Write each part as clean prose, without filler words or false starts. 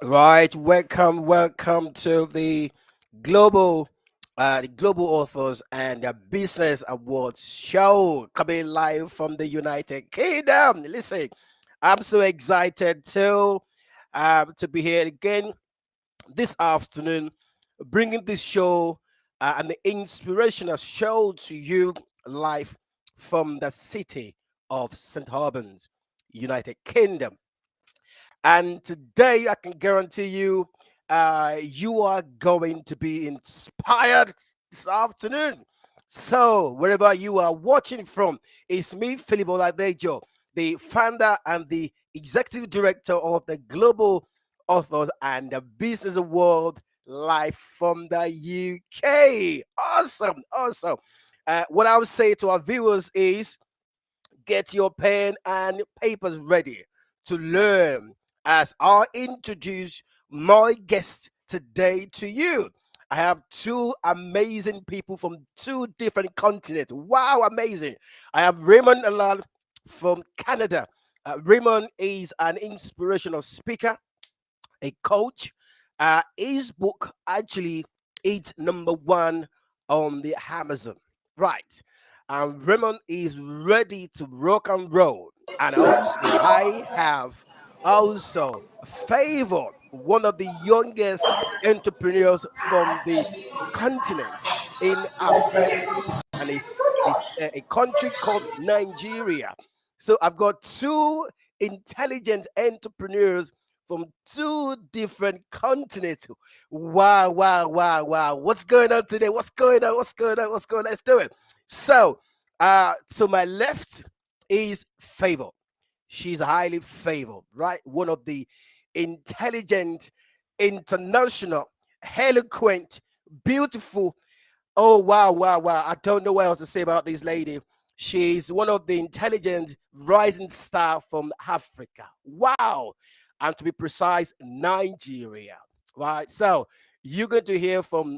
Right, welcome to global, the Global Authors and the Business Awards show coming live from the United Kingdom. Listen, I'm so excited to be here again this afternoon, bringing this show and the inspirational show to you live from the city of St. Albans, United Kingdom. And today, I can guarantee you, you are going to be inspired this afternoon. So, wherever you are watching from, it's me, Philip Oladejo, the founder and the executive director of the Global Authors and the Business World live from the UK. Awesome, awesome. What I would say to our viewers is get your pen and papers ready to learn as I introduce my guest today to you. I have two amazing people from two different continents. Wow, amazing. I have Raymond Alal from Canada. Raymond is an inspirational speaker, a coach. His book actually is number one on the Amazon. Right. And Raymond is ready to rock and roll. And also, I have also Favor, one of the youngest entrepreneurs from the continent in Africa, and it's a country called Nigeria. So I've got two intelligent entrepreneurs from two different continents. Wow, wow, wow, wow. What's going on today? What's going on? What's going on? What's going on? Let's do it. So, to my left is Favor. She's highly favored, right? One of the intelligent, international, eloquent, beautiful. Oh, wow, wow, wow. I don't know what else to say about this lady. She's one of the intelligent rising star from Africa. Wow. And to be precise, Nigeria. Right. So you're going to hear from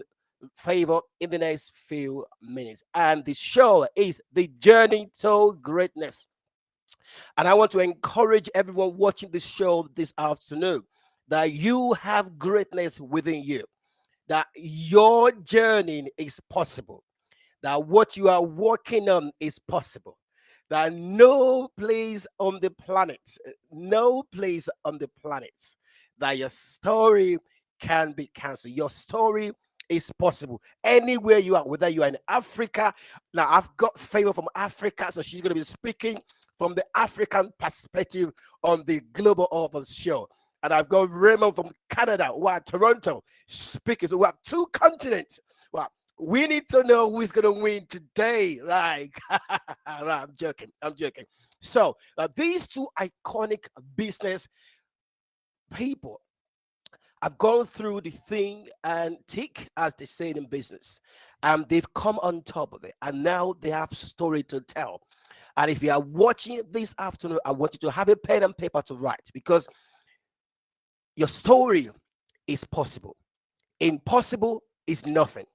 Favor in the next few minutes. And the show is The Journey to Greatness. And I want to encourage everyone watching this show this afternoon that you have greatness within you, that your journey is possible, that what you are working on is possible, that no place on the planet, that your story can be cancelled. Your story is possible anywhere you are, whether you are in Africa. Now, I've got Favor from Africa, so she's going to be speaking from the African perspective on the Global Authors Show. And I've got Raymond from Canada, wow, Toronto, speaking. So we have two continents. Wow, we need to know who's going to win today. Like, right, I'm joking. I'm joking. So, these two iconic business people have gone through the thing and tick, as they say in business. They've come on top of it. And now they have story to tell. And if you are watching this afternoon, I want you to have a pen and paper to write, because your story is possible. Impossible is nothing.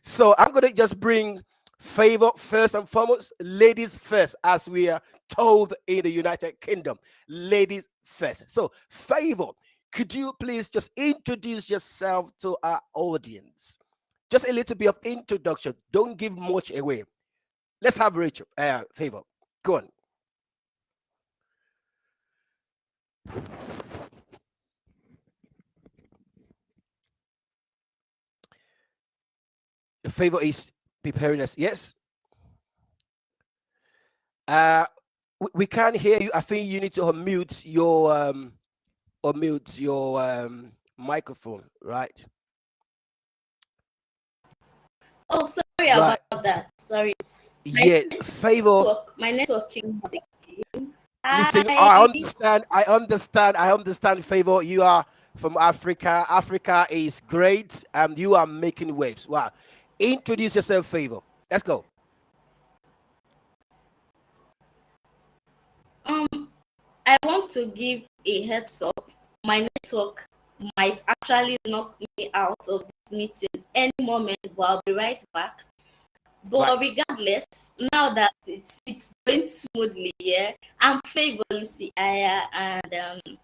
So I'm going to just bring Favor first and foremost. Ladies first, as we are told in the United Kingdom. Ladies first. So, Favor, could you please just introduce yourself to our audience? Just a little bit of introduction. Don't give much away. Let's have Rachel. Favor. Go on. Favor is preparing us. Yes. Uh, we can't hear you. I think you need to unmute your microphone, right? Oh, sorry Right. about that. Sorry. My Yeah, Favor. my networking. Listen, Hi. I understand. I understand. Favor, you are from Africa. Africa is great, and you are making waves. Wow. Introduce yourself, Favor. Let's go. I want to give a heads up. My network might actually knock me out of this meeting any moment, but I'll be right back. But Right. regardless, now that it's going smoothly, yeah, I'm Favor Lucy Aya, and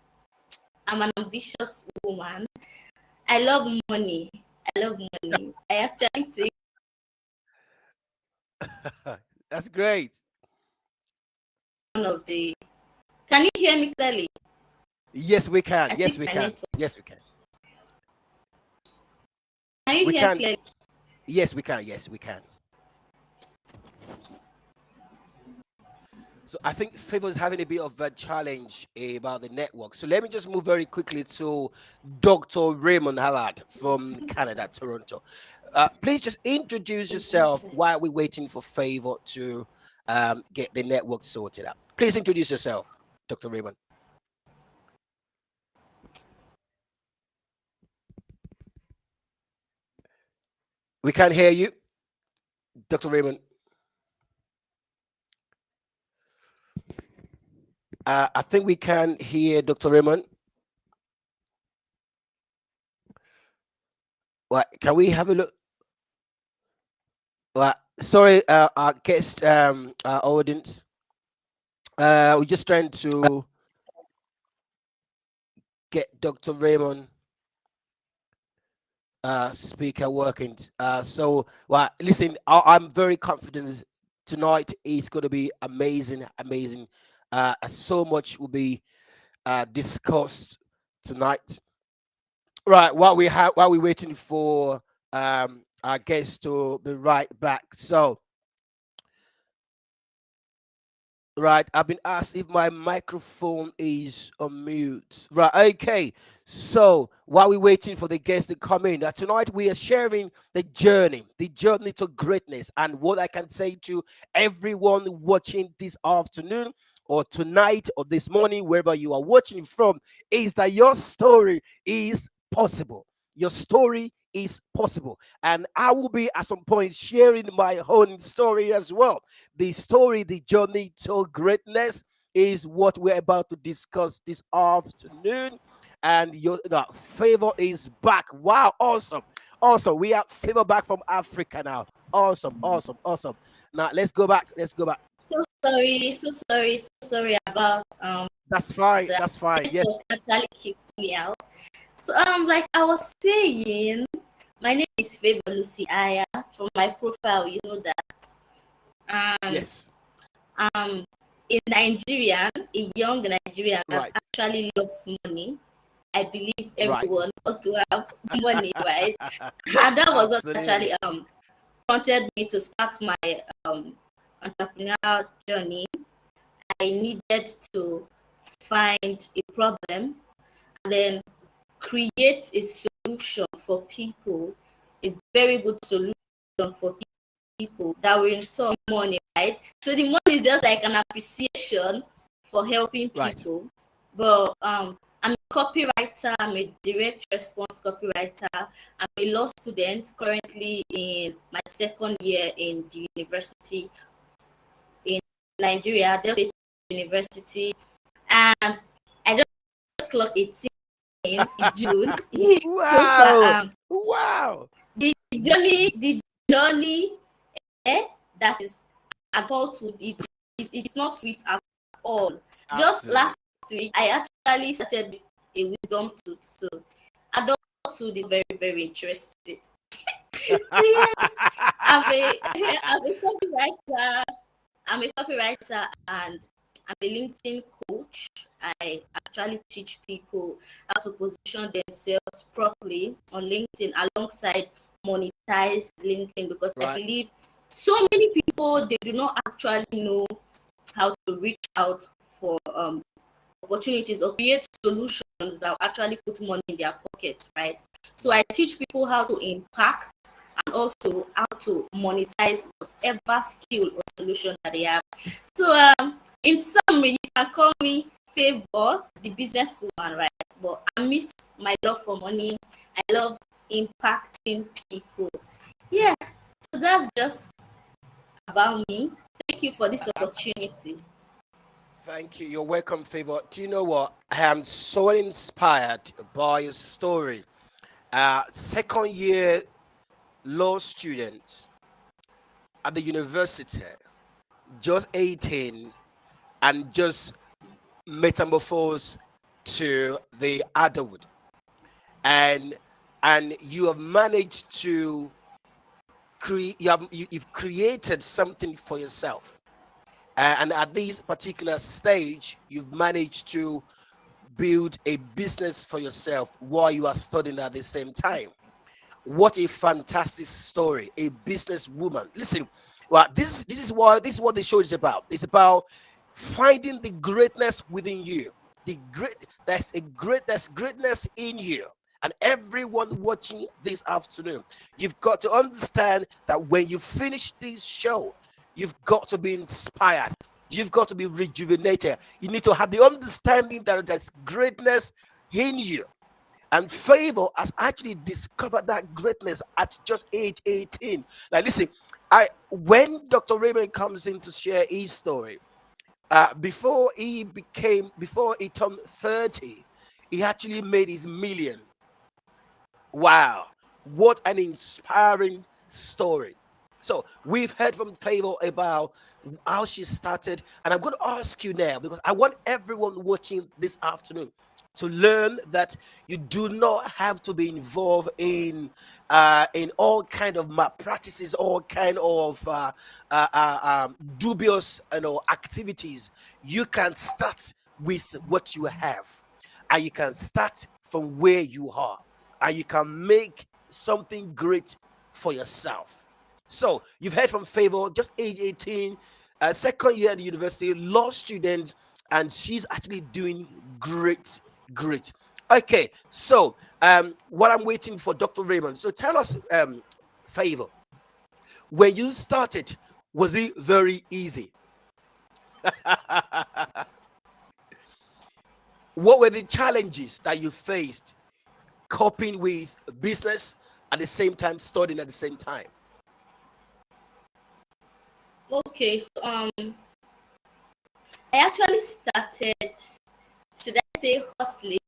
I'm an ambitious woman. I love money. I love money. I actually take That's great. one of the. Can you hear me clearly? Yes, we can. I Yes, think we my can. network. Yes, we can. Can you We hear can. clearly? Yes, we can. Yes, we can. So I think Favor is having a bit of a challenge about the network. So let me just move very quickly to Dr. Raymond Harllal from Canada, Toronto. Please just introduce yourself while we're waiting for Favor to get the network sorted out. Please introduce yourself, Dr. Raymond. We can't hear you, Dr. Raymond. I think we can hear Dr. Raymond. What? Can we have a look? Sorry, our guest, our audience. We're just trying to get Dr. Raymond speaker working. Well, listen, I'm very confident tonight is going to be amazing, amazing. So much will be discussed tonight. Right, while we're waiting for our guests to be right back. So, right, I've been asked if my microphone is on mute. Right, okay. So while we're waiting for the guests to come in, tonight we are sharing the journey to greatness. And what I can say to everyone watching this afternoon or tonight or this morning, wherever you are watching from, is that your story is possible. Your story is possible. And I will be at some point sharing my own story as well. The story, the journey to greatness is what we're about to discuss this afternoon. And your Favor is back. Wow, awesome. Awesome. We have Favor back from Africa now. Awesome, awesome, awesome. Now let's go back. Let's go back. So sorry, so sorry about That's fine. the That's fine. Yeah. network actually kicked me out. So like I was saying, my name is Favour Lucy Aya. From my profile, you know that. And Yes. in Nigerian, a young Nigerian that Right. actually loves money. I believe Right. everyone ought to have money, right? And that was what actually Absolutely. prompted me to start my entrepreneurial journey. I needed to find a problem and then create a solution for people, a very good solution for people that will return money, right? So the money is just like an appreciation for helping Right. people. But I'm a copywriter, I'm a direct response copywriter, I'm a law student currently in my second year in the university in Nigeria, Delta State University, and I just clocked 18 in June. So far, Wow. Wow. the journey that is adulthood, it's not sweet at all. Just Absolutely. last week, I actually started a wisdom tooth. So adulthood is very, very interesting. So yes, I'm a I'm a copywriter. I'm a copywriter and I'm a LinkedIn coach. I actually teach people how to position themselves properly on LinkedIn alongside monetize LinkedIn because I Right. believe so many people they do not actually know how to reach out for opportunities or create solutions that will actually put money in their pockets, right? So I Right. teach people how to impact and also how to monetize whatever skill or solution that they have. So in summary, you can call me Favor, the businesswoman, right? But I miss my love for money. I love impacting people. Yeah, so that's just about me. Thank you for this Uh, opportunity. Thank you. You're welcome, Favor. Do you know what? I am so inspired by your story. Second year law student at the university, just 18, and just metamorphose. to the adulthood, and you have managed to create. You've created something for yourself, and at this particular stage, you've managed to build a business for yourself while you are studying at the same time. What a fantastic story! A businesswoman. Listen, well, this is what the show is about. It's about finding the greatness within you. The great there's greatness in you. And everyone watching this afternoon, you've got to understand that when you finish this show, you've got to be inspired. You've got to be rejuvenated. You need to have the understanding that there's greatness in you. And Favor has actually discovered that greatness at just age 18. Now, listen, when Dr. Raymond comes in to share his story, before he turned 30, he actually made his million. Wow, what an inspiring story. So we've heard from Favor about how she started, and I'm going to ask you now because I want everyone watching this afternoon to learn that you do not have to be involved in all kind of malpractices, all kind of dubious activities. You can start with what you have, and you can start from where you are, and you can make something great for yourself. So you've heard from Favor, just age 18, second year at the university, law student, and she's actually doing great, great. Okay, so what I'm waiting for Dr. Raymond. So tell us, Favor, when you started, was it very easy? What were the challenges that you faced coping with business at the same time, studying at the same time? Okay, so I actually started, should I say, hustling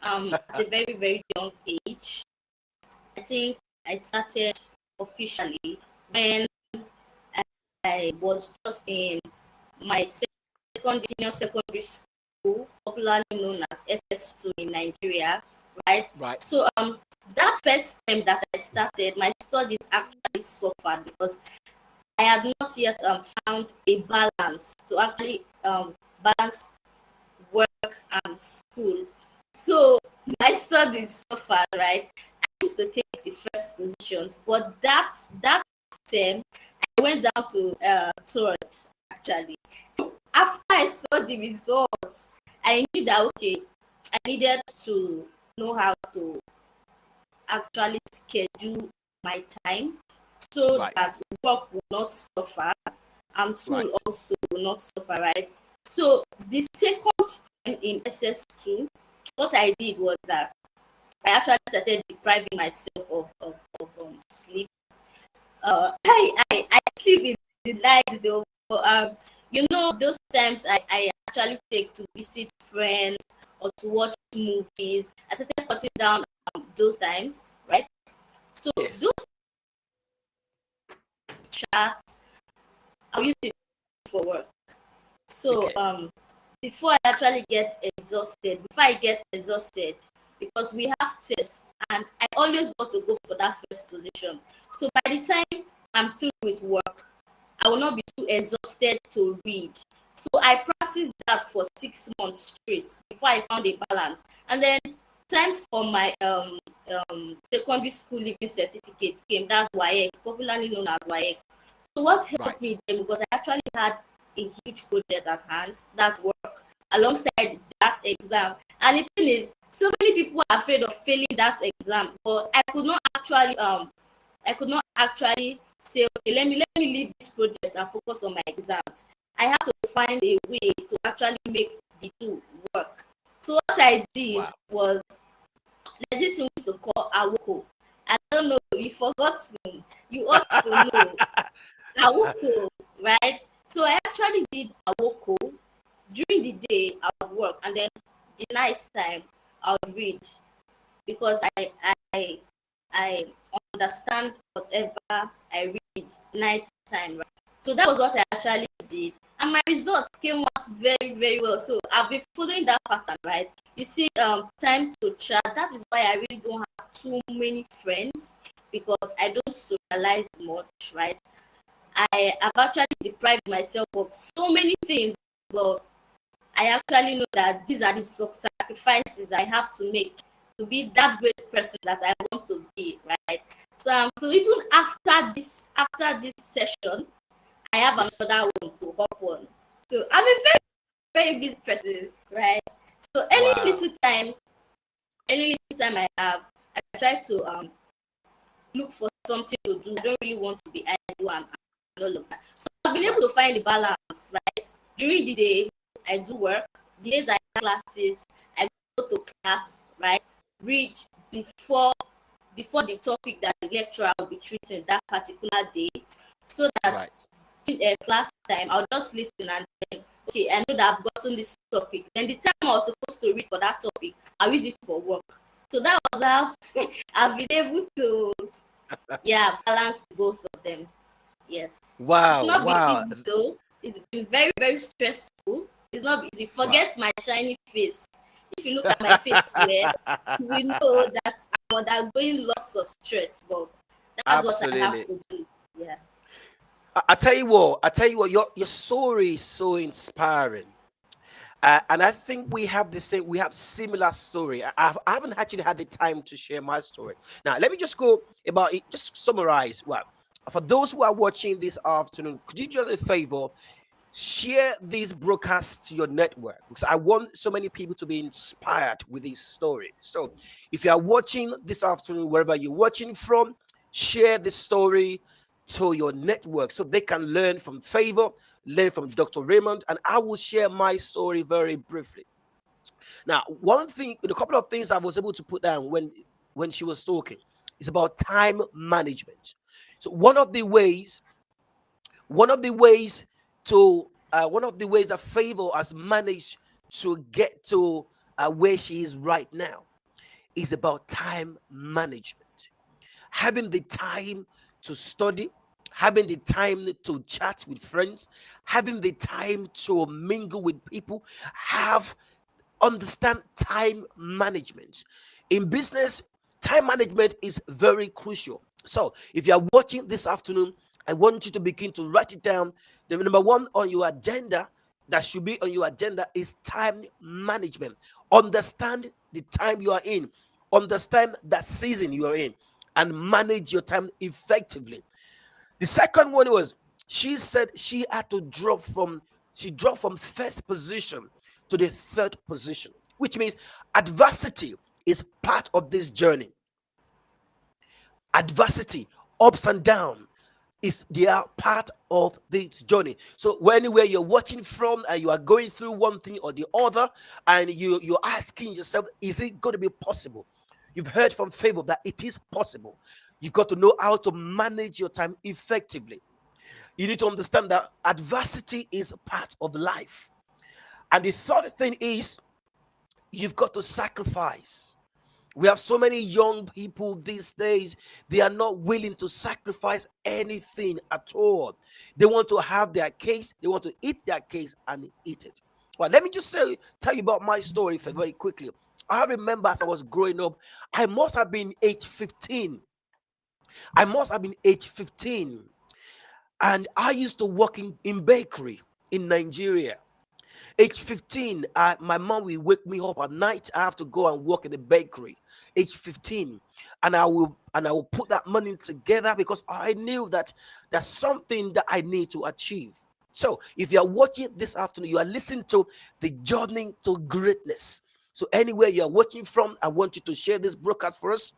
at a very, very young age. I think I started officially when I was just in my senior secondary school, popularly known as SS2 in Nigeria, right? Right. So that first time that I started, my studies actually suffered because I had not yet found a balance to actually balance work and school. So my studies suffered, right? I used to take the first positions, but that term I went down to third actually. After I saw the results, I knew that okay, I needed to know how to actually schedule my time so Right. that work will not suffer and school Right. also will not suffer, right? So the second time in SS2, what I did was that I actually started depriving myself of sleep. I sleep in the night though, but those times I actually take to visit friends or to watch movies. I started cutting down those times, right? So Yes. those chats I'll use it for work. So Okay. before I get exhausted, because we have tests and I always want to go for that first position. So by the time I'm through with work, I will not be too exhausted to read. So I practiced that for 6 months straight before I found a balance. And then time for my secondary school leaving certificate came. That's WAEC, popularly known as WAEC. So what helped Right. me then, because I actually had a huge project at hand, that's work, alongside that exam. And the thing is, so many people are afraid of failing that exam, but I could not actually say, okay, let me leave this project and focus on my exams. I had to find a way to actually make the two work. So what I did Wow. was, there's this thing we used to call awoko. I don't know, you forgot to, you ought to know. Awoko, right? So I actually did awoko. During the day I would work, and then the night time I would read, because I understand whatever I read night time, right? So that was what I actually did, and my results came out very, very well. So I've been following that pattern, right? You see, time to chat. That is why I really don't have too many friends because I don't socialize much, right? I have actually deprived myself of so many things, but I actually know that these are the sacrifices that I have to make to be that great person that I want to be, right? So even after this session, I have Yes. another one to hop on. So I'm a very very busy person, right? So Wow. any little time I have, I try to look for something to do. I don't really want to be idle and all of that. So I've been able Right. to find the balance, right? During the day, I do work. The days I have classes, I go to class, right? Read before before the topic that the lecturer will be treating that particular day, so that Right. in class time, I'll just listen and then, okay, I know that I've gotten this topic. Then the time I was supposed to read for that topic, I'll use it for work. So that was how I've been able to, yeah, balance both of them. Yes. It's Wow. not been Wow. easy though. It's been very, very stressful. It's not easy. Wow. Forget my shiny face. If you look at my face here, you will know that I'm undergoing lots of stress, but that's what I have Absolutely. to do. Yeah. I tell you what. I tell you what. Your story is so inspiring. And I think we have the same. We have similar story. I haven't actually had the time to share my story. Now, let me just go about it. Just summarize. Well, for those who are watching this afternoon, could you do us a favor? Share this broadcast to your network because I want so many people to be inspired with this story. So, if you are watching this afternoon, wherever you're watching from, share this story to your network so they can learn from Favor, learn from Dr. Raymond, and I will share my story very briefly. Now, one thing, a couple of things I was able to put down when she was talking is about time management. So, one of the ways one of the ways that Favor has managed to get to where she is right now is about time management. Having the time to study, having the time to chat with friends, having the time to mingle with people, have understand time management. In business, time management is very crucial. So, if you are watching this afternoon, I want you to begin to write it down. The number one on your agenda that should be on your agenda is time management. Understand the time you are in, understand that season you are in, and manage your time effectively. The second one was she said she had to drop from first position to the third position, which means adversity is part of this journey. Adversity, ups and downs, is they are part of this journey. So anywhere you're watching from and you are going through one thing or the other, and you're asking yourself, is it going to be possible? You've heard from Favor that it is possible. You've got to know how to manage your time effectively. You need to understand that adversity is a part of life. And the third thing is you've got to sacrifice. We have so many young people these days, they are not willing to sacrifice anything at all. They want to have their case, they want to eat their case and eat it. Well, let me just tell you about my story very quickly. I remember as I was growing up, I must have been age 15. I must have been age 15. And I used to work in bakery in Nigeria. Age 15, my mom will wake me up at night. I have to go and work in the bakery. Age 15, and I will put that money together because I knew that there's something that I need to achieve. So, if you are watching this afternoon, you are listening to the journey to greatness. So, anywhere you are watching from, I want you to share this broadcast for us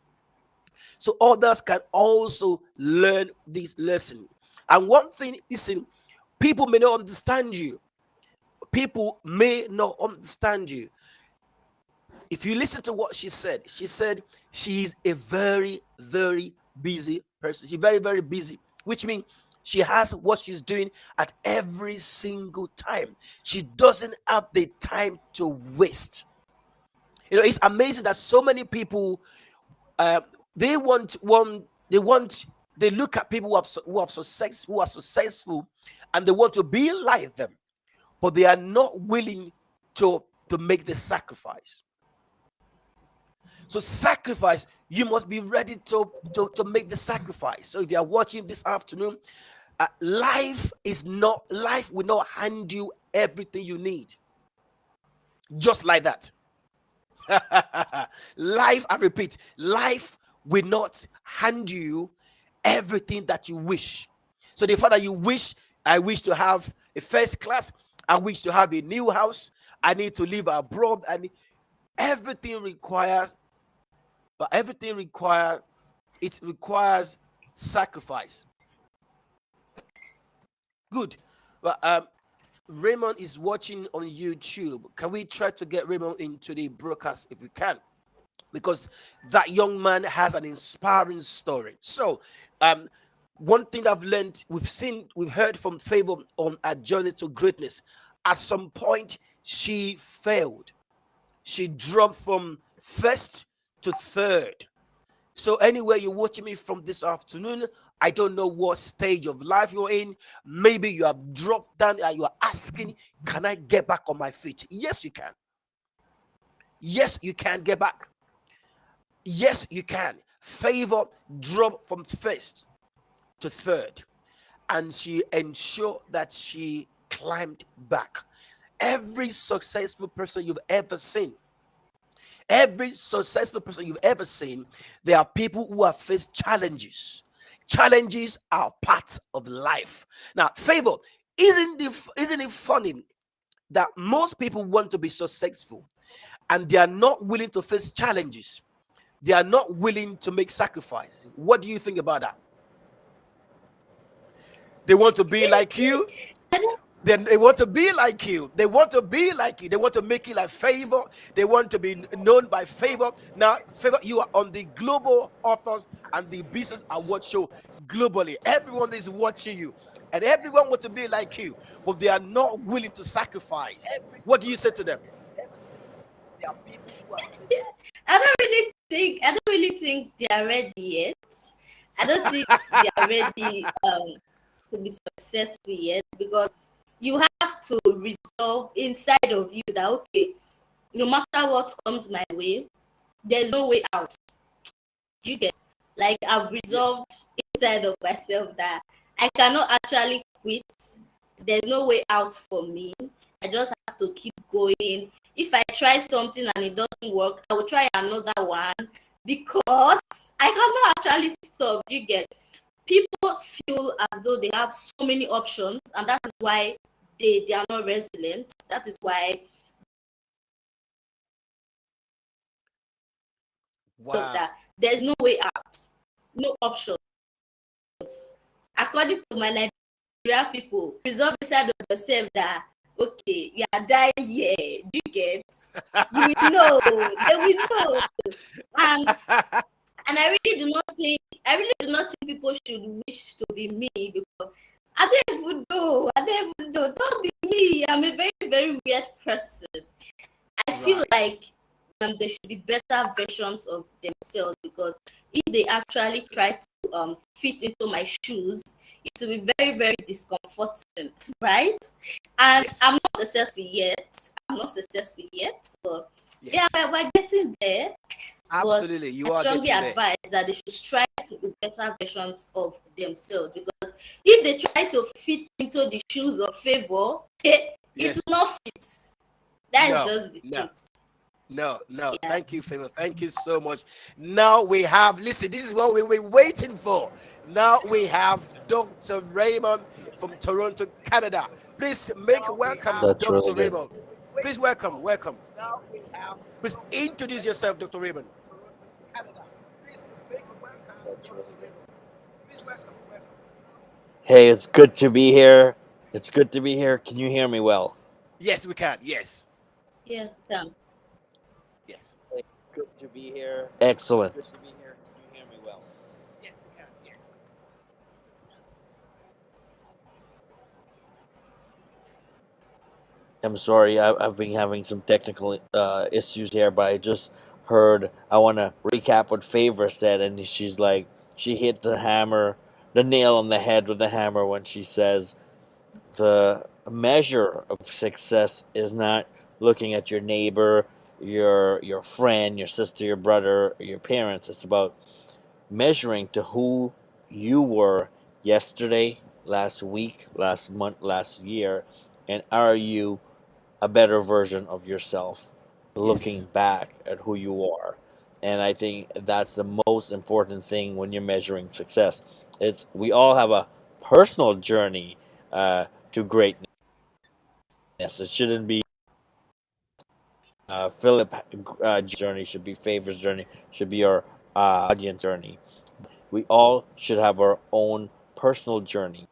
so others can also learn this lesson. And one thing, listen, people may not understand you. People may not understand you. If you listen to what she said she's a very, very busy person. She's very, very busy, which means she has what she's doing at every single time. She doesn't have the time to waste. It's amazing that so many people uh, they want one they want they look at people who are successful, and they want to be like them, but they are not willing to make the sacrifice. So sacrifice, you must be ready to make the sacrifice. So if you are watching this afternoon, life will not hand you everything you need just like that. Life, I repeat, life will not hand you everything that you wish. So the fact that you wish, I wish to have a first class, I wish to have a new house, I need to live abroad, and everything requires, but everything requires, it requires sacrifice. Good. Well, Raymond is watching on YouTube. Can we try to get Raymond into the broadcast if we can? Because that young man has an inspiring story. So, um, one thing I've learned, we've heard from Favour on a journey to greatness. At some point, she failed. She dropped from first to third. So, anywhere you're watching me from this afternoon, I don't know what stage of life you're in. Maybe you have dropped down and you are asking, can I get back on my feet? Yes, you can. Yes, you can get back. Yes, you can. Favour dropped from first to third, and she ensured that she climbed back. Every successful person you've ever seen, every successful person you've ever seen, there are people who have faced challenges. Challenges are part of life. Now, Favour, isn't it funny that most people want to be successful and they are not willing to face challenges? They are not willing to make sacrifice. What do you think about that? They want to be like you. I don't Then they want to be like you. They want to be like you. They want to make it like Favour. They want to be known by Favour. Now, Favour, you are on the Global Authors and the Business Award show globally. Everyone is watching you, and everyone wants to be like you, but they are not willing to sacrifice. What do you say to them? I don't really think they are ready yet. I don't think they are ready to be successful yet, because you have to resolve inside of you that, okay, no matter what comes my way, there's no way out. You get, like, I've Yes. resolved inside of myself that I cannot actually quit. There's no way out for me. I just have to keep going. If I try something and it doesn't work, I will try another one, because I cannot actually stop. You get, people feel as though they have so many options, and that is why they are not resilient. That is why of Wow. that there's no way out, no options. According to my Nigerian people, resolve inside of yourself that, okay, you are dying here. Do you get? You will know. They will know. And I really do not think people should wish to be me, because I don't even know. I don't even know. Don't be me. I'm a very, very weird person. I feel Right. like there should be better versions of themselves, because if they actually try to fit into my shoes, it will be very, very discomforting, right? And I'm Yes. not successful yet. I'm not successful yet, but yeah, Yes. we're getting there. But Absolutely. I You are strongly getting there. advise that they should strive to be better versions of themselves, because if they try to fit into the shoes of Favour, it will Yes. not fit. That is No. just the No. truth. No, no. Yeah. Thank you, Favor. Thank you so much. Now we have, listen, this is what we were waiting for. Now we have Dr. Raymond from Toronto, Canada. Please make welcome That's really Dr. good. Raymond. Please welcome, welcome. Please introduce yourself, Dr. Raymond. Hey, it's good to be here. It's good to be here. Can you hear me well? Yes, we can. Yes. Yes, Sam. Yes. Hey, good to be here. Excellent. Good to be here. Can you hear me well? I'm sorry, I've been having some technical issues here, but I just heard. I want to recap what Favor said, and she's like, she hit the hammer, the nail on the head with the hammer when she says the measure of success is not looking at your neighbor, your friend, your sister, your brother, your parents. It's about measuring to who you were yesterday, last week, last month, last year, and are you a better version of yourself looking Yes. back at who you are. And I think that's the most important thing when you're measuring success. It's we all have a personal journey to greatness. It shouldn't be Philip journey, should be Favor's journey, should be our audience journey. We all should have our own personal journey.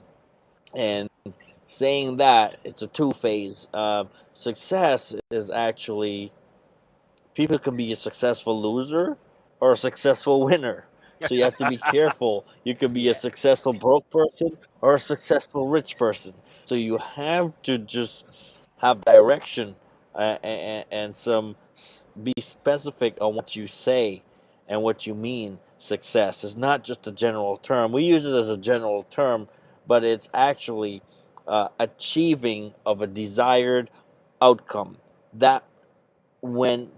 And saying that, it's a two phase. Success is actually people can be a successful loser or a successful winner. So you have to be careful. You could be a Yeah. successful broke person or a successful rich person. So you have to just have direction and be specific on what you say and what you mean. Success is not just a general term. We use it as a general term, but it's actually achieving of a desired outcome. That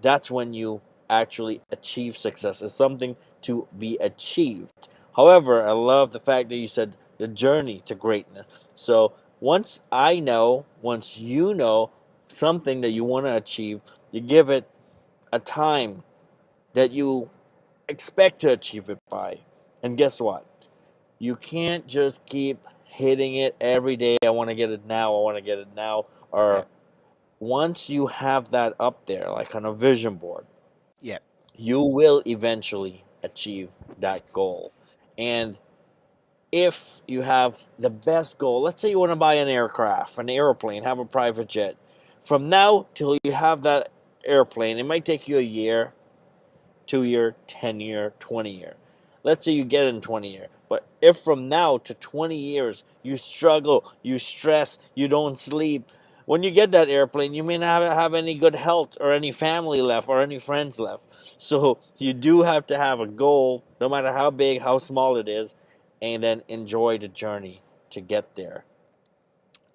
that's when you actually achieve success. It's something to be achieved. However, I love the fact that you said the journey to greatness. So once you know something that you want to achieve, you give it a time that you expect to achieve it by. And guess what? You can't just keep hitting it every day. I want to get it now. I want to get it now. Yeah. Or once you have that up there, like on a vision board, Yeah. you will eventually achieve that goal. And if you have the best goal, let's say you want to buy an aircraft, an airplane, have a private jet. From now till you have that airplane, it might take you a year, 2 year, 10 year, 20 year. Let's say you get it in 20 year. But if from now to 20 years you struggle, you stress, you don't sleep, when you get that airplane, you may not have any good health or any family left or any friends left. So you do have to have a goal, no matter how big, how small it is, and then enjoy the journey to get there.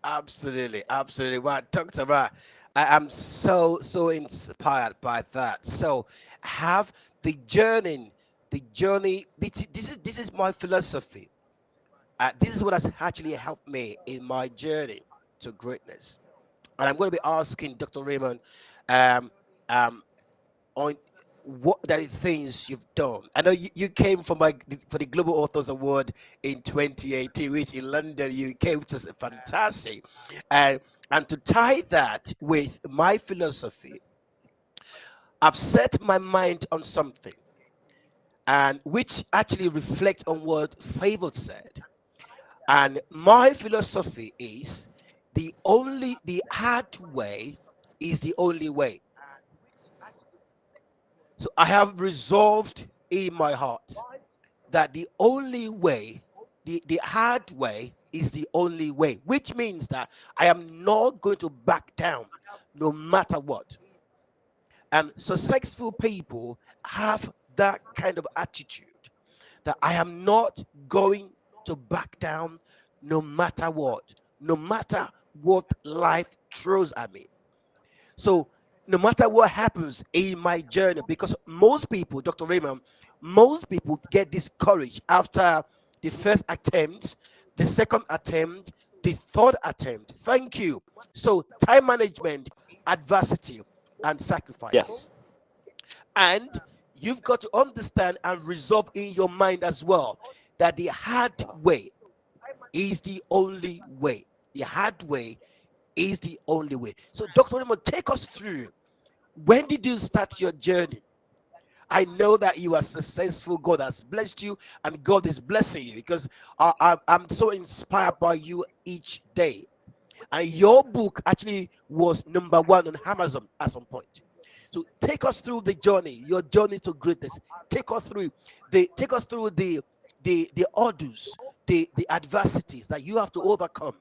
Absolutely, absolutely. What Dr. Ra, I am so inspired by that. So have the journey. This is my philosophy. This is what has actually helped me in my journey to greatness. And I'm going to be asking Dr. Raymond, um, um, on what are the things you've done. I know you came for the Global Authors Award in 2018, which in London, UK, which was fantastic. And and to tie that with my philosophy, I've set my mind on something, and which actually reflects on what Favour said. And my philosophy is the hard way is the only way. So I have resolved in my heart that the only way, the hard way, is the only way, which means that I am not going to back down no matter what. And successful people have that kind of attitude that I am not going to back down no matter what, no matter what life throws at me. So no matter what happens in my journey, because most people, Dr. Raymond, most people get discouraged after the first attempt, the second attempt, the third attempt. Thank you. So time management, adversity, and sacrifice. Yes. And you've got to understand and resolve in your mind as well that the hard way is the only way. The hard way is the only way. So, Dr. Raymond, take us through. When did you start your journey? I know that you are successful. God has blessed you, and God is blessing you because I'm so inspired by you each day. And your book actually was number one on Amazon at some point. So take us through the journey, your journey to greatness. Take us through the orders, the adversities that you have to overcome.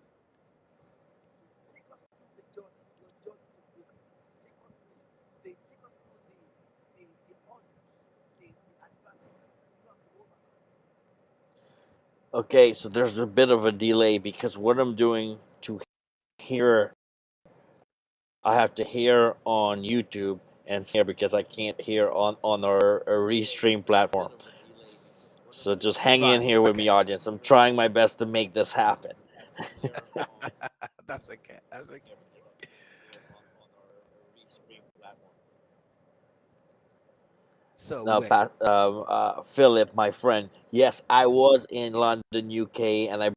Okay, so there's a bit of a delay because what I'm doing to hear I have to hear on YouTube and here because I can't hear on our restream platform. So just hang in Right. here with me, Okay. audience. I'm trying my best to make this happen. That's okay. That's okay. So Now, wait. Philip, my friend, yes, I was in London, UK, and I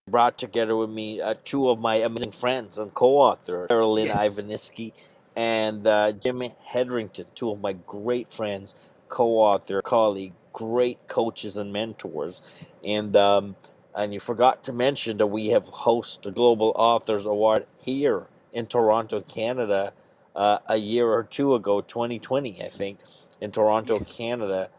brought together with me two of my amazing friends and co-authors, Carolyn Yes. Ivaniski and Jimmy Hedrington, two of my great friends, co-author, colleague, great coaches and mentors. And you forgot to mention that we have hosted the Global Authors Award here in Toronto, Canada, a year or two ago, 2020, I think, in Toronto, Yes. Canada.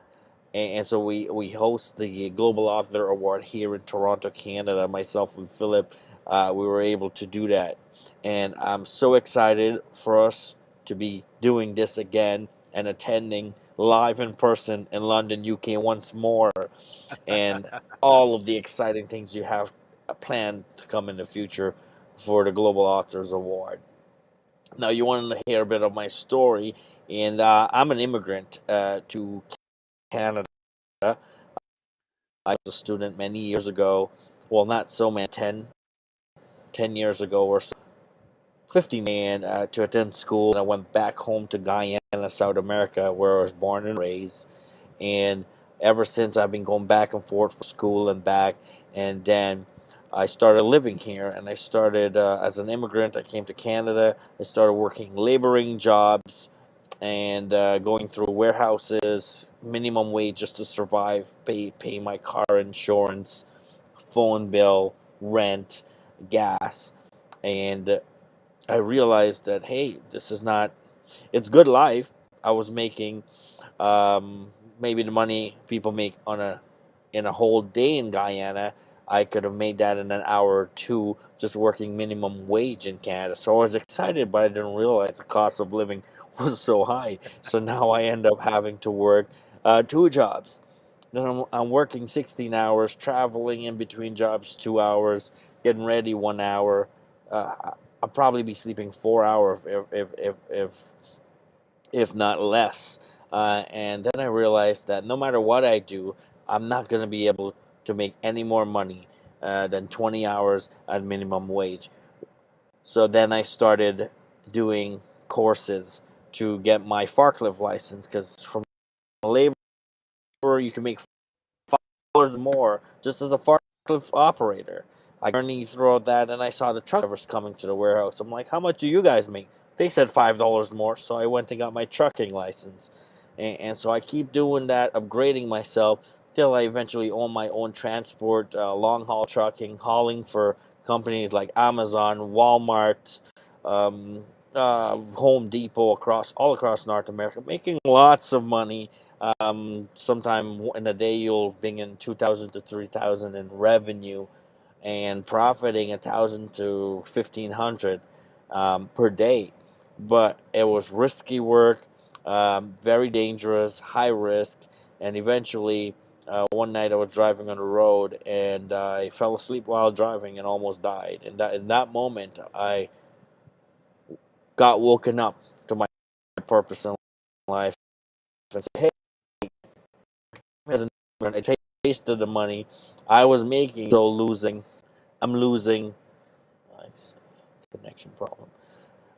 And so we host the Global Author Award here in Toronto, Canada. Myself and Philip, we were able to do that, and I'm so excited for us to be doing this again and attending live in person in London, UK once more, and all of the exciting things you have planned to come in the future for the Global Authors Award. Now, you want to hear a bit of my story, and I'm an immigrant to Canada. I was a student many years ago. Well, not so many, 10 years ago or so, 15, and to attend school. And I went back home to Guyana, South America, where I was born and raised. And ever since, I've been going back and forth for school and back. And then I started living here, and I started as an immigrant. I came to Canada. I started working laboring jobs and going through warehouses, minimum wage just to survive, pay my car insurance, phone bill, rent, gas, and I realized that hey, this is not. It's good life. I was making maybe the money people make on a in a whole day in Guyana. I could have made that in an hour or two just working minimum wage in Canada. So I was excited, but I didn't realize the cost of living was so high. So now I end up having to work two jobs. Then I'm working 16 hours, traveling in between jobs 2 hours, getting ready 1 hour. I'll probably be sleeping 4 hours if not less. And then I realized that no matter what I do, I'm not going to be able to make any more money than 20 hours at minimum wage. So then I started doing courses to get my forklift license because from labor you can make $5 more just as a forklift operator. I journeyed throughout that, and I saw the truck drivers coming to the warehouse. I'm like, "How much do you guys make?" They said $5 more, so I went and got my trucking license, and so I keep doing that, upgrading myself till I eventually own my own transport, long haul trucking, hauling for companies like Amazon, Walmart, Home Depot across all across North America, making lots of money. Sometime in a day, you'll bring in 2,000 to 3,000 in revenue, and profiting 1,000 to 1,500 per day. But it was risky work, very dangerous, high risk, and eventually, one night I was driving on the road and I fell asleep while driving and almost died. And that in that moment, I got woken up to my purpose in life and said, "Hey, as an immigrant, I tasted the money I was making, so losing. I'm losing. Nice connection problem.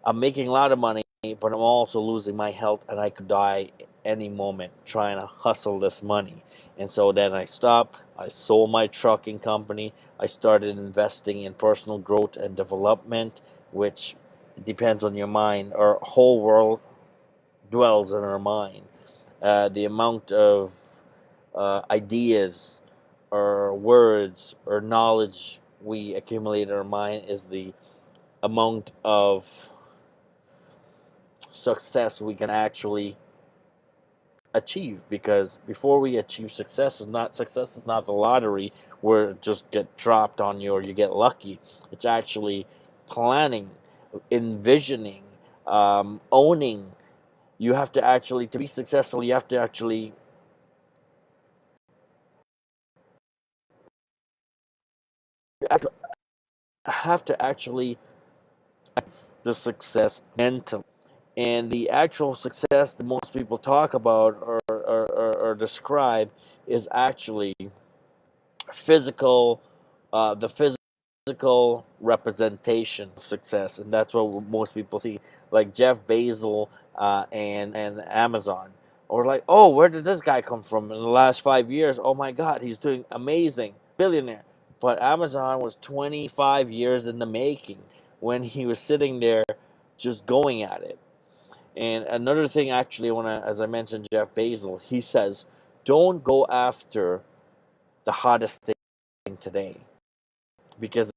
I'm making a lot of money, but I'm also losing my health, and I could die any moment trying to hustle this money." And so then I stopped. I sold my trucking company. I started investing in personal growth and development, which depends on your mind. Our whole world dwells in our mind. The amount of ideas or words or knowledge we accumulate in our mind is the amount of success we can actually achieve, because before we achieve success is not the lottery where it just get dropped on you or you get lucky. It's actually planning, envisioning, owning. You have to actually, to be successful, you have to actually have to actually the success mentally. And the actual success that most people talk about or describe is actually physical, the physical representation of success, and that's what most people see. Like Jeff Bezos and Amazon, or like, oh, where did this guy come from in the last 5 years? Oh my God, he's doing amazing, billionaire. But Amazon was 25 years in the making when he was sitting there just going at it. And another thing, actually, when as I mentioned, Jeff Bezos, he says, don't go after the hottest thing today because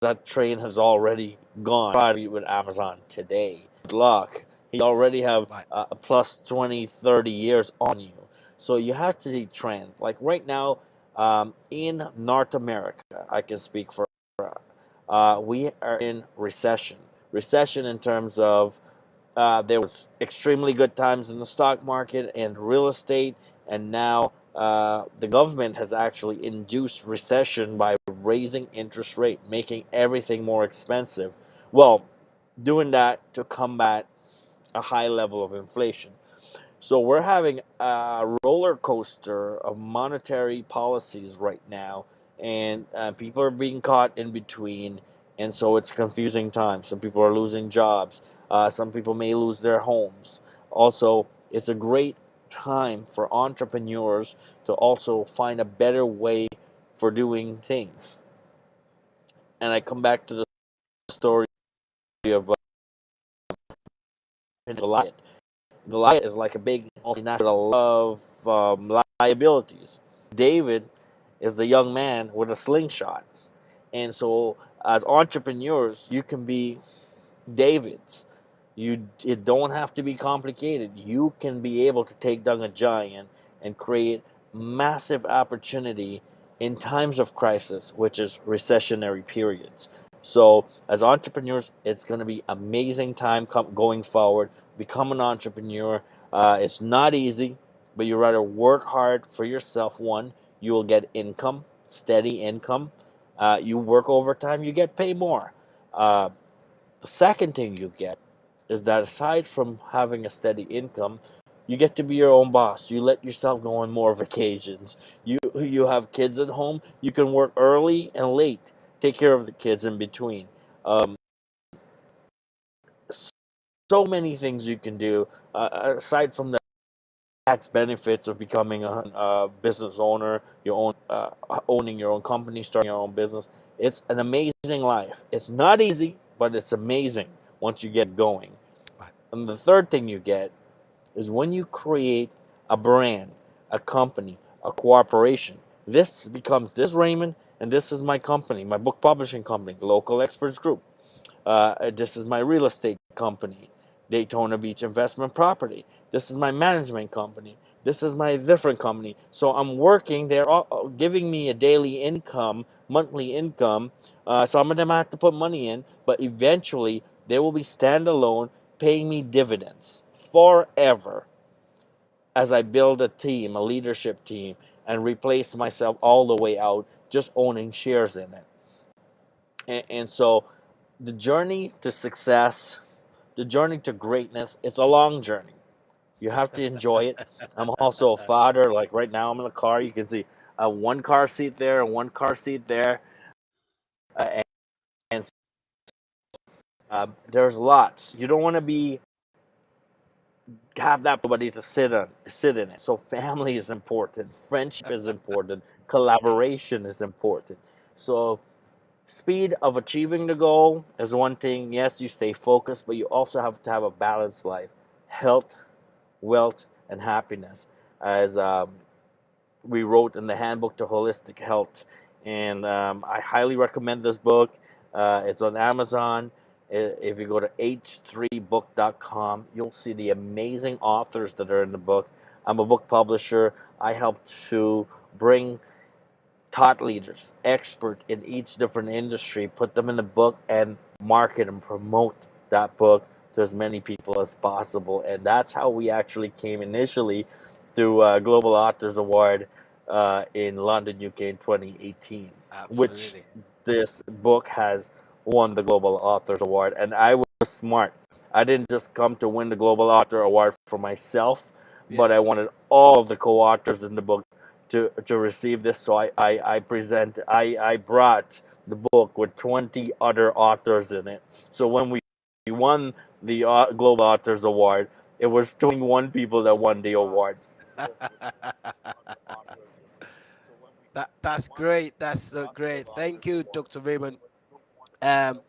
that train has already gone. Try with Amazon today. Good luck. You already have Right. a plus 20, 30 years on you. So you have to see trend. Like right now, in North America, I can speak for, we are in recession. Recession in terms of there was extremely good times in the stock market and real estate, and now the government has actually induced recession by raising interest rate, making everything more expensive. Well, doing that to combat a high level of inflation. So we're having a roller coaster of monetary policies right now, and people are being caught in between, and so it's confusing times. Some people are losing jobs. Some people may lose their homes. Also, it's a great time for entrepreneurs to also find a better way for doing things. And I come back to the story of Goliath. Goliath is like a big multinational of liabilities. David is the young man with a slingshot. And so, as entrepreneurs, you can be Davids. It don't have to be complicated. You can be able to take down a giant and create massive opportunity in times of crisis, which is recessionary periods. So, as entrepreneurs, it's going to be amazing time going forward. Become an entrepreneur. It's not easy, but you rather work hard for yourself. One, you will get income, steady income. You work overtime, you get paid more. Uh, the second thing you get is that aside from having a steady income, you get to be your own boss. You let yourself go on more vacations. You have kids at home. You can work early and late. Take care of the kids in between. So many things you can do aside from the tax benefits of becoming a business owner, owning your own company, starting your own business. It's an amazing life. It's not easy, but it's amazing once you get going. Right. And the third thing you get is when you create a brand, a company, a cooperation. This is Raymond, and this is my company, my book publishing company, Local Experts Group. This is my real estate company, Daytona Beach Investment Property. This is my management company. This is my different company. So I'm working. They're all giving me a daily income, monthly income. Some of them I have to put money in, but eventually they will be standalone, paying me dividends forever as I build a team, a leadership team, and replace myself all the way out just owning shares in it. And so the journey to success, the journey to greatness, it's a long journey. You have to enjoy it. I'm also a father. Like right now, I'm in a car. You can see one car seat there and one car seat there. And there's lots. You don't want to be have that nobody to sit in it. So family is important. Friendship is important. Collaboration is important. So speed of achieving the goal is one thing. Yes, you stay focused, but you also have to have a balanced life. Health, wealth, and happiness. As we wrote in the Handbook to Holistic Health. And I highly recommend this book. It's on Amazon. If you go to h3book.com, you'll see the amazing authors that are in the book. I'm a book publisher. I help to bring thought leaders, expert in each different industry, put them in the book and market and promote that book to as many people as possible. And that's how we actually came initially through Global Authors Award in London, UK in 2018, which Absolutely. this book has won the Global Authors Award. And I smart. I didn't just come to win the Global Author Award for myself, Yeah. but I wanted all of the co-authors in the book to receive this. So I brought the book with 20 other authors in it. So when we won the Global Authors Award, it was 21 people that won the award. That's great. That's so great. Thank you, Dr. Raymond. Um,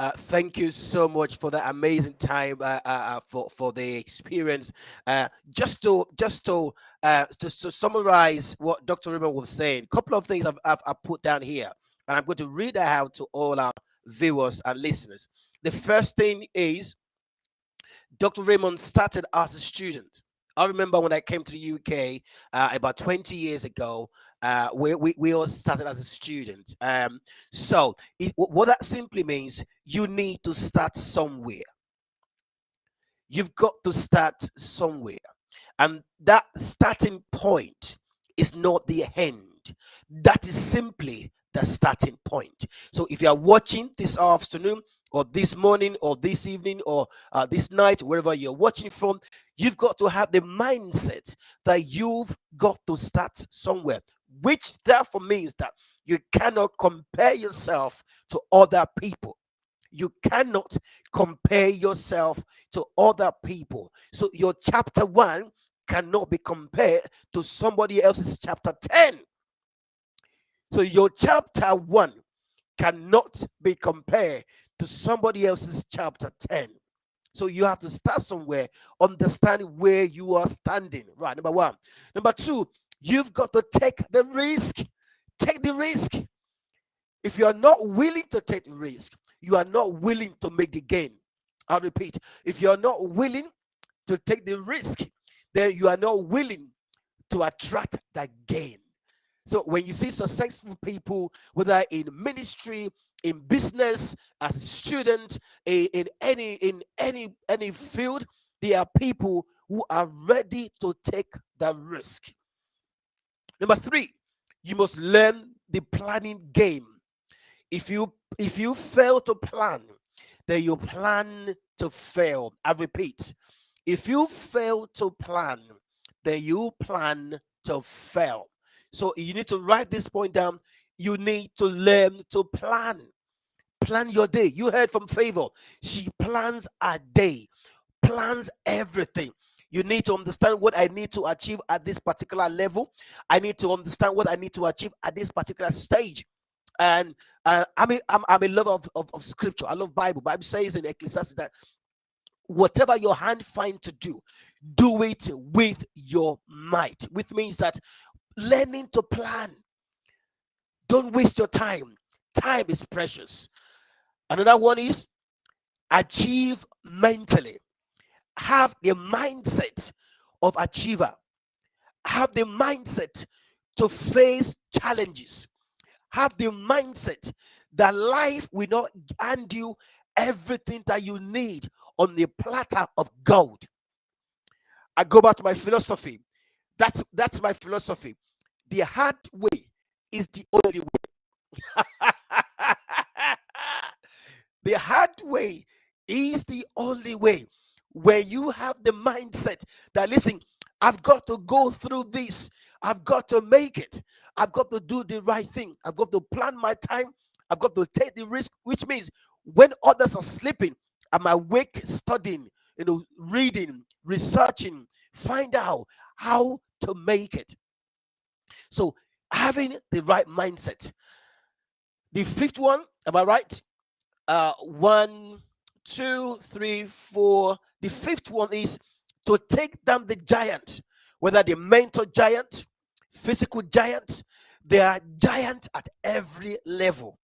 thank you so much for that amazing time, for the experience. Just to summarize what Dr. Raymond was saying, a couple of things I've put down here, and I'm going to read that out to all our viewers and listeners. The first thing is Dr. Raymond started as a student. I remember when I came to the UK about 20 years ago, we all started as a student. What that simply means, you need to start somewhere. You've got to start somewhere. And that starting point is not the end. That is simply the starting point. So if you are watching this afternoon, or this morning, or this evening, or this night, wherever you're watching from, you've got to have the mindset that you've got to start somewhere, which therefore means that you cannot compare yourself to other people. You cannot compare yourself to other people. So your chapter 1 cannot be compared to somebody else's chapter 10. So your chapter 1 cannot be compared to somebody else's chapter 10. So you have to start somewhere, understand where you are standing. Right, number 1. Number 2, you've got to take the risk. Take the risk. If you are not willing to take the risk, you are not willing to make the gain. I'll repeat. If you are not willing to take the risk, then you are not willing to attract that gain. So when you see successful people, whether in ministry, in business, as a student, in any field, they are people who are ready to take the risk. Number 3, you must learn the planning game. If you fail to plan, then you plan to fail. I repeat, if you fail to plan, then you plan to fail. So you need to write this point down. You need to learn to plan. Plan your day. You heard from Favour. She plans a day, plans everything. You need to understand what I need to achieve at this particular level. I need to understand what I need to achieve at this particular stage. And I'm a lover of scripture. I love Bible. Bible says in Ecclesiastes that whatever your hand find to do it with your might, which means that learning to plan. Don't waste your time. Time is precious. Another one is achieve mentally. Have the mindset of achiever. Have the mindset to face challenges. Have the mindset that life will not hand you everything that you need on the platter of gold. I go back to my philosophy. That's my philosophy. The hard way is the only way. The hard way is the only way. Where you have the mindset that, listen, I've got to go through this. I've got to make it. I've got to do the right thing. I've got to plan my time. I've got to take the risk, which means when others are sleeping, I'm awake studying, reading, researching, find out how to make it. So having the right mindset. The fifth one, am I right? 1, 2, 3, 4. The fifth one is to take down the giant, whether the mental giant, physical giant. There are giants at every level.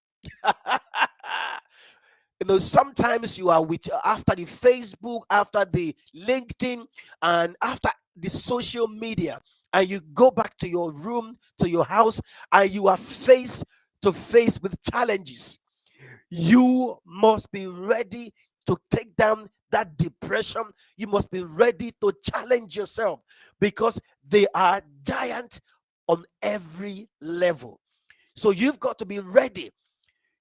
Sometimes you are with after the Facebook, after the LinkedIn, and after the social media, and you go back to your room, to your house, and you are face to face with challenges. You must be ready to take down that depression. You must be ready to challenge yourself, because they are giants on every level. So you've got to be ready.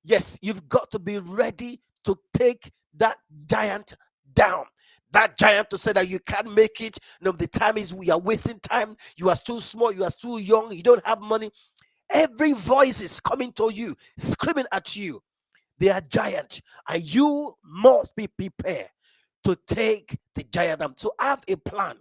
Yes, you've got to be ready to take that giant down. That giant to say that you can't make it. The time is we are wasting time. You are too small. You are too young. You don't have money. Every voice is coming to you, screaming at you. They are giant, and you must be prepared to take the giant down. To have a plan,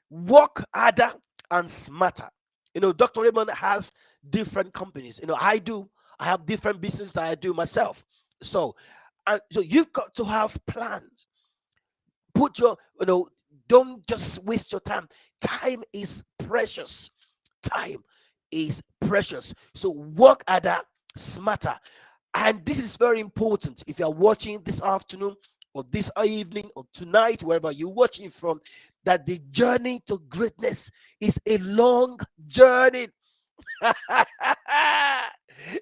work harder and smarter. Dr. Raymond has different companies. I do. I have different business that I do myself. So, so you've got to have plans. Put your, don't just waste your time. Time is precious. Time is precious. So work harder, smarter. And this is very important. If you are watching this afternoon or this evening or tonight, wherever you're watching from, that the journey to greatness is a long journey.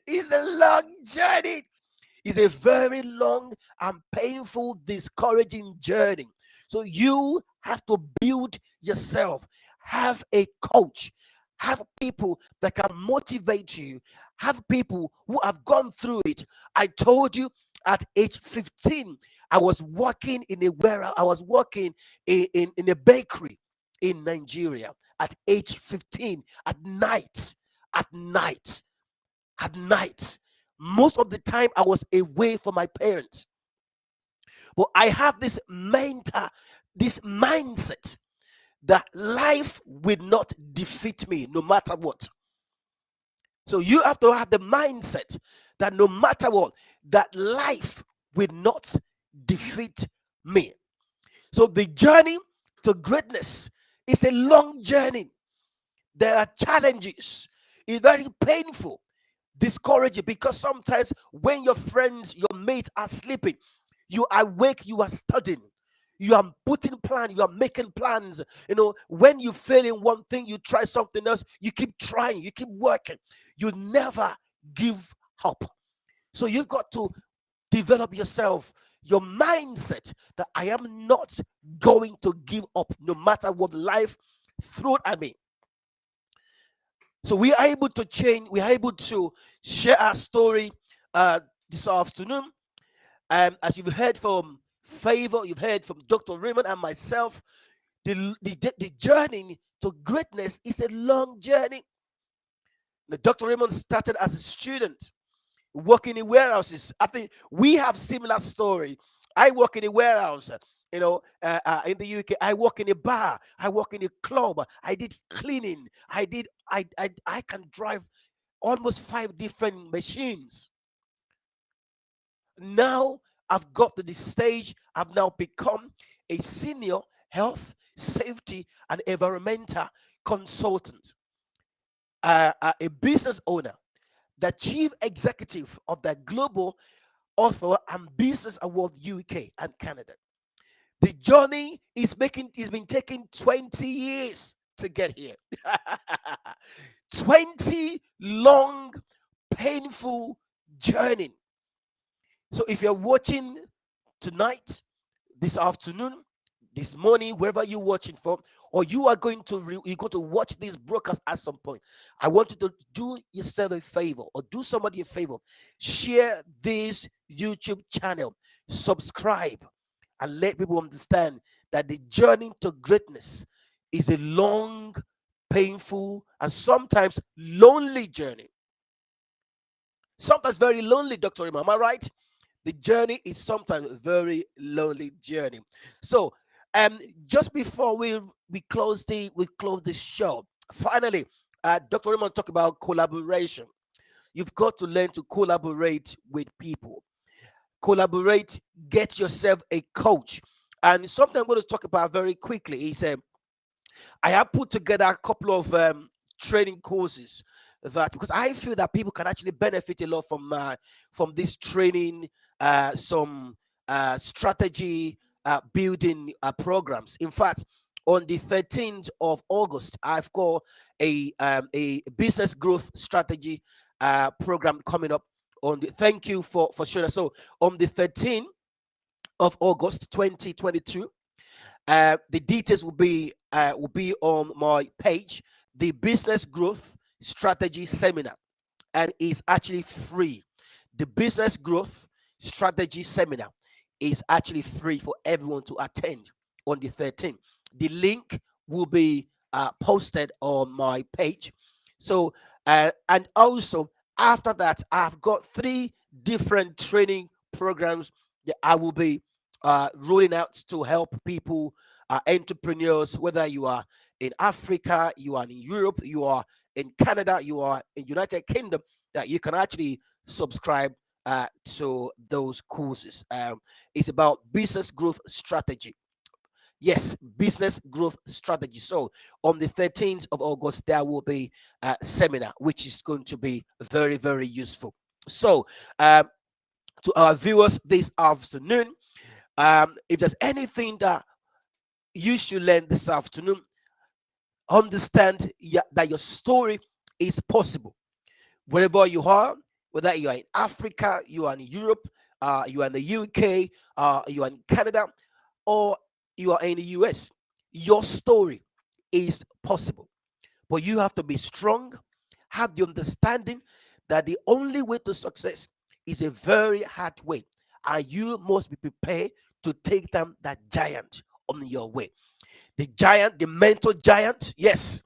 It's a long journey. It's a very long and painful, discouraging journey. So you have to build yourself, have a coach, have people that can motivate you, have people who have gone through it. I told you at age 15, I was working in a warehouse, I was working in a bakery in Nigeria at age 15 at night, at night, at night. Most of the time, I was away from my parents. But I have this mindset that life will not defeat me no matter what. So you have to have the mindset that no matter what, that life will not defeat me. So the journey to greatness is a long journey. There are challenges. It's very painful, discouraging, because sometimes when your friends, your mates are sleeping, you are awake, you are studying, you are putting plans, you are making plans. When you fail in one thing, you try something else, you keep trying, you keep working, you never give up. So you've got to develop yourself, your mindset that I am not going to give up no matter what life throws at me. So we are able to change, we are able to share our story this afternoon. As you've heard from Favour, you've heard from Dr. Raymond and myself, the journey to greatness is a long journey. Dr. Raymond started as a student working in warehouses. I think we have similar story. I work in a warehouse, in the UK. I work in a bar. I work in a club. I did cleaning. I can drive almost 5 different machines. Now I've got to this stage. I've now become a senior health, safety, and environmental consultant, a business owner, the chief executive of the Global Author and Business Award UK and Canada. The journey is been taking 20 years to get here. 20 long, painful journey. So if you're watching tonight, this afternoon, this morning, wherever you're watching from, or you are going to you go to watch this broadcast at some point, I want you to do yourself a favor or do somebody a favor. Share this YouTube channel, subscribe, and let people understand that the journey to greatness is a long, painful, and sometimes lonely journey. Sometimes very lonely, Dr. Imam. Am I right? The journey is sometimes a very lonely journey. So, just before we close the show, finally, Dr. Raymond talked about collaboration. You've got to learn to collaborate with people. Collaborate. Get yourself a coach. And something I'm going to talk about very quickly is I have put together a couple of training courses that, because I feel that people can actually benefit a lot from this training, some strategy building programs. In fact, on the 13th of August, I've got a business growth strategy program coming up. Thank you for sharing. So on the 13th of August 2022, the details will be on my page. The business growth strategy seminar, and is actually free. The business growth strategy seminar is actually free for everyone to attend on the 13th. The link will be posted on my page. So, and also after that, I've got three different training programs that I will be rolling out to help people, entrepreneurs, whether you are in Africa, you are in Europe, you are in Canada, you are in United Kingdom, that you can actually subscribe to those courses. It's about business growth strategy. Yes, business growth strategy. So on the 13th of August, there will be a seminar, which is going to be very, very useful. So to our viewers this afternoon, if there's anything that you should learn this afternoon, understand that your story is possible wherever you are, whether you are in Africa, you are in Europe, you are in the UK, you are in Canada, or you are in the US. Your story is possible, but you have to be strong, have the understanding that the only way to success is a very hard way, and you must be prepared to take down that giant on your way. The giant, the mental giant, yes,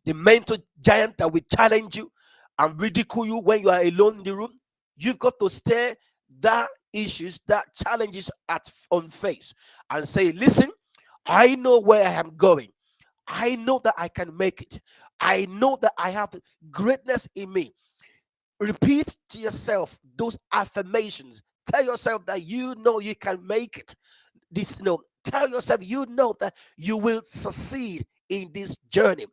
the mental giant that will challenge you and ridicule you when you are alone in the room. You've got to stare that issues, that challenges at on face and say, listen, I know where I am going. I know that I can make it. I know that I have greatness in me. Repeat to yourself those affirmations. Tell yourself that you know you can make it. This, tell yourself you know that you will succeed in this journey.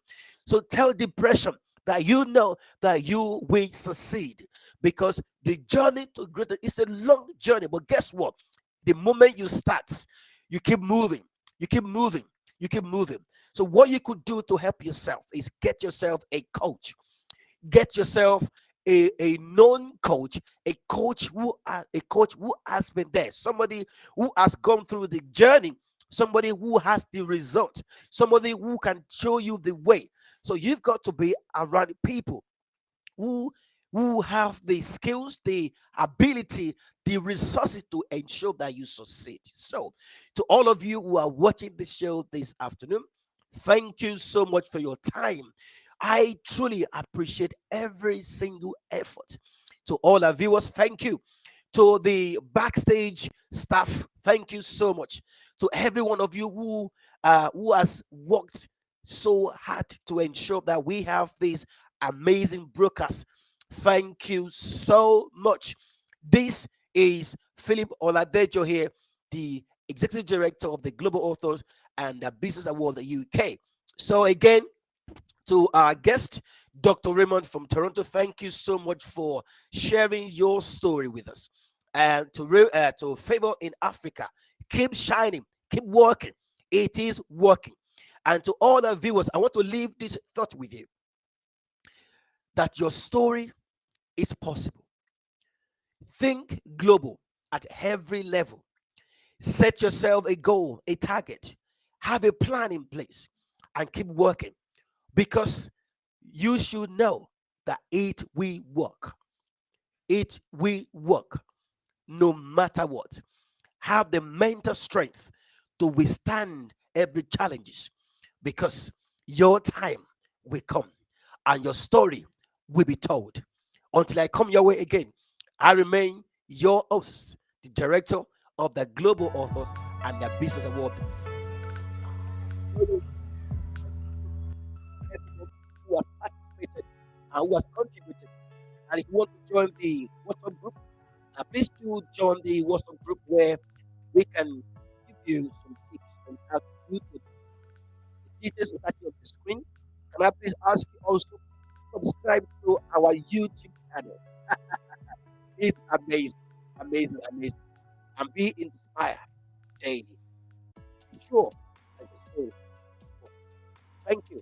So tell depression that you know that you will succeed, because the journey to greater is a long journey. But guess what? The moment you start, you keep moving, you keep moving, you keep moving. So what you could do to help yourself is get yourself a coach. Get yourself a known coach, a coach who has been there, somebody who has gone through the journey, somebody who has the result, somebody who can show you the way. So you've got to be around people who who have the skills, the ability, the resources to ensure that you succeed. So, to all of you who are watching this show this afternoon, thank you so much for your time. I truly appreciate every single effort. To all our viewers, thank you. To the backstage staff, thank you so much. To every one of you who has worked so hard to ensure that we have this amazing broadcast, thank you so much. This is Philip Oladejo here, the executive director of the Global Authors and the Business Award the UK. So again, to our guest, Dr. Raymond from Toronto, thank you so much for sharing your story with us. And to Favour in Africa, keep shining, keep working. It is working. And to all the viewers, I want to leave this thought with you, that your story is possible. Think global at every level. Set yourself a goal, a target, have a plan in place, and keep working, because you should know that it will work. It will work no matter what. Have the mental strength to withstand every challenges, because your time will come and your story will be told. Until I come your way again, I remain your host, the director of the Global Authors and the Business Award. Everyone who has participated and who has contributed. And if you want to join the WhatsApp group, please do join the WhatsApp group, where we can give you some tips on how to do the business. The details is actually on the screen. Can I please ask you also subscribe to our YouTube channel? It's amazing, amazing, amazing, and be inspired daily. Sure, and the story. Thank you.